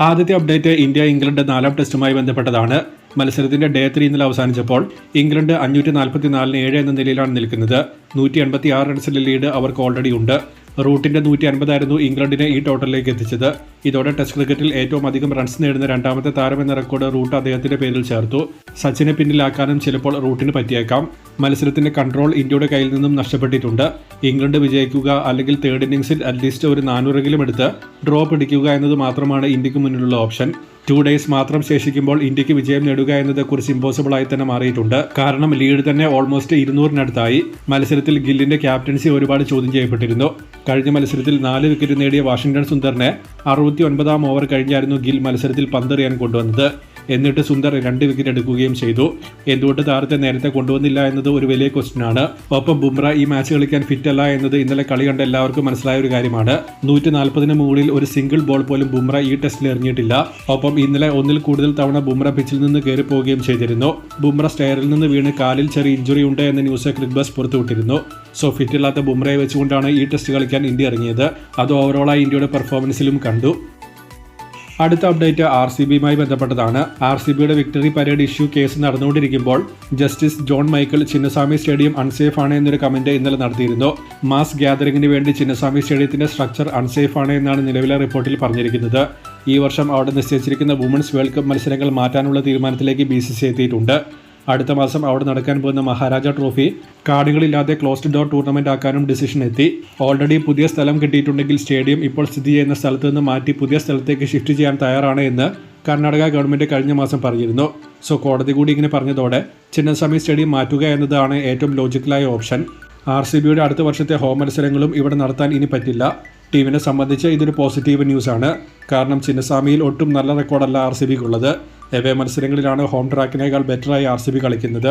ആദ്യത്തെ update India England 4ാം ടെസ്റ്റുമായി ബന്ധപ്പെട്ടതാണ്. മത്സരത്തിന്റെ ഡേ 3 ഇന്നലെ അവസാനിച്ചപ്പോൾ ഇംഗ്ലണ്ട് 544-7 എന്ന നിലയിലാണ് നിൽക്കുന്നത്. 186 റൺസിന്റെ ലീഡ് അവർക്ക് ഓൾറെഡി ഉണ്ട്. റൂട്ടിന്റെ 150 ആയിരുന്നു ഇംഗ്ലണ്ടിനെ ഈ ടോട്ടലിലേക്ക് എത്തിച്ചത്. ഇതോടെ ടെസ്റ്റ് ക്രിക്കറ്റിൽ ഏറ്റവും അധികം റൺസ് നേടുന്ന രണ്ടാമത്തെ താരം എന്ന റെക്കോർഡ് റൂട്ട് അദ്ദേഹത്തിന്റെ പേരിൽ ചേർത്തു. സച്ചിനെ പിന്നിലാക്കാനും ചിലപ്പോൾ റൂട്ടിന് പറ്റിയേക്കാം. മത്സരത്തിന്റെ കൺട്രോൾ ഇന്ത്യയുടെ കയ്യിൽ നിന്നും നഷ്ടപ്പെട്ടിട്ടുണ്ട്. ഇംഗ്ലണ്ട് വിജയിക്കുക അല്ലെങ്കിൽ തേർഡ് ഇന്നിംഗ്സിൽ അറ്റ്ലീസ്റ്റ് ഒരു 400 എടുത്ത് ഡ്രോ പിടിക്കുക എന്നത് മാത്രമാണ് ഇന്ത്യക്ക് മുന്നിലുള്ള ഓപ്ഷൻ. 2 ഡേയ്സ് മാത്രം ശേഷിക്കുമ്പോൾ ഇന്ത്യക്ക് വിജയം നേടുക എന്നത് കുറച്ച് ഇമ്പോസിബിൾ ആയി തന്നെ മാറിയിട്ടുണ്ട്. കാരണം ലീഡ് തന്നെ ഓൾമോസ്റ്റ് 200-നടുത്തായി. മത്സരത്തിൽ ഗില്ലിന്റെ ക്യാപ്റ്റൻസി ഒരുപാട് ചോദ്യം ചെയ്യപ്പെട്ടിരുന്നു. കഴിഞ്ഞ മത്സരത്തിൽ 4 വിക്കറ്റ് നേടിയ വാഷിംഗ്ടൺ സുന്ദറിനെ 69ാം ഓവർ കഴിഞ്ഞായിരുന്നു ഗിൽ മത്സരത്തിൽ പന്തെറിയാൻ കൊണ്ടുവന്നത്. എന്നിട്ട് സുന്ദർ 2 വിക്കറ്റ് എടുക്കുകയും ചെയ്തു. എന്തുകൊണ്ട് താരത്തെ നേരത്തെ കൊണ്ടുവന്നില്ല എന്നത് ഒരു വലിയ ക്വസ്റ്റ്യനാണ്. ഒപ്പം ബുംറ ഈ മാച്ച് കളിക്കാൻ ഫിറ്റ് അല്ല എന്നത് ഇന്നലെ കളി കണ്ട എല്ലാവർക്കും മനസ്സിലായ ഒരു കാര്യമാണ്. 140-ന് മുകളിൽ ഒരു സിംഗിൾ ബോൾ പോലും ബുംറ ഈ ടെസ്റ്റിൽ എറിഞ്ഞിട്ടില്ല. ഒപ്പം ഇന്നലെ 1-ൽ കൂടുതൽ തവണ ബുംറ പിച്ചിൽ നിന്ന് കയറി പോവുകയും ചെയ്തിരുന്നു. ബുംറ സ്റ്റെയറിൽ നിന്ന് വീണ് കാലിൽ ചെറിയ ഇഞ്ചുറി ഉണ്ട് എന്ന ന്യൂസ് ക്രിക്കറ്റ് പുറത്തുവിട്ടിരുന്നു. സോ ഫിറ്റില്ലാത്ത ബുംറയെ വെച്ചുകൊണ്ടാണ് ഈ ടെസ്റ്റ് കളിക്കാൻ ഇന്ത്യ ഇറങ്ങിയത്. അത് ഓവറോളായി ഇന്ത്യയുടെ പെർഫോമൻസിലും കണ്ടു. അടുത്ത അപ്ഡേറ്റ് RCBയുമായി ബന്ധപ്പെട്ടതാണ്. RCBയുടെ വിക്ടറി പരേഡ് ഇഷ്യൂ കേസ് നടന്നുകൊണ്ടിരിക്കുമ്പോൾ justice John Michael Chinnaswamy stadium unsafe ആണ് എന്നൊരു കമന്റ് ഇന്നലെ നടത്തിയിരുന്നു. മാസ് ഗ്യാതറിംഗിന് വേണ്ടി ചിന്നസ്വാമി സ്റ്റേഡിയത്തിന്റെ സ്ട്രക്ചർ അൺസേഫ് ആണ് എന്നാണ് നിലവിലെ റിപ്പോർട്ടിൽ പറഞ്ഞിരിക്കുന്നത്. ഈ വർഷം അവിടെ നിശ്ചയിച്ചിരിക്കുന്ന വുമൻസ് വേൾഡ് കപ്പ് മത്സരങ്ങൾ മാറ്റാനുള്ള തീരുമാനത്തിലേക്ക് BCCI എത്തിയിട്ടുണ്ട്. അടുത്ത മാസം അവിടെ നടക്കാൻ പോകുന്ന മഹാരാജ ട്രോഫി കാർഡുകളില്ലാതെ ക്ലോസ്ഡ് ഡോർ ടൂർണമെന്റ് ആക്കാനും ഡിസിഷൻ എത്തി. ഓൾറെഡി പുതിയ സ്ഥലം കിട്ടിയിട്ടുണ്ടെങ്കിൽ സ്റ്റേഡിയം ഇപ്പോൾ സ്ഥിതി ചെയ്യുന്ന സ്ഥലത്ത് നിന്ന് മാറ്റി പുതിയ സ്ഥലത്തേക്ക് ഷിഫ്റ്റ് ചെയ്യാൻ തയ്യാറാണ് എന്ന് കർണാടക ഗവൺമെന്റ് കഴിഞ്ഞ മാസം പറഞ്ഞിരുന്നു. സോ കോടതി കൂടി ഇങ്ങനെ പറഞ്ഞതോടെ ചിന്നസ്വാമി സ്റ്റേഡിയം മാറ്റുക എന്നതാണ് ഏറ്റവും ലോജിക്കലായ ഓപ്ഷൻ. RCBയുടെ അടുത്ത വർഷത്തെ ഹോം മത്സരങ്ങളും ഇവിടെ നടത്താൻ ഇനി പറ്റില്ല. ടീമിനെ സംബന്ധിച്ച് ഇതൊരു പോസിറ്റീവ് ന്യൂസാണ്. കാരണം ചിന്നസ്വാമിയിൽ ഒട്ടും നല്ല റെക്കോർഡല്ല RCBക്കുള്ളത്. എവേ മത്സരങ്ങളിലാണ് ഹോം ട്രാക്കിനേക്കാൾ ബെറ്ററായി RCB കളിക്കുന്നത്.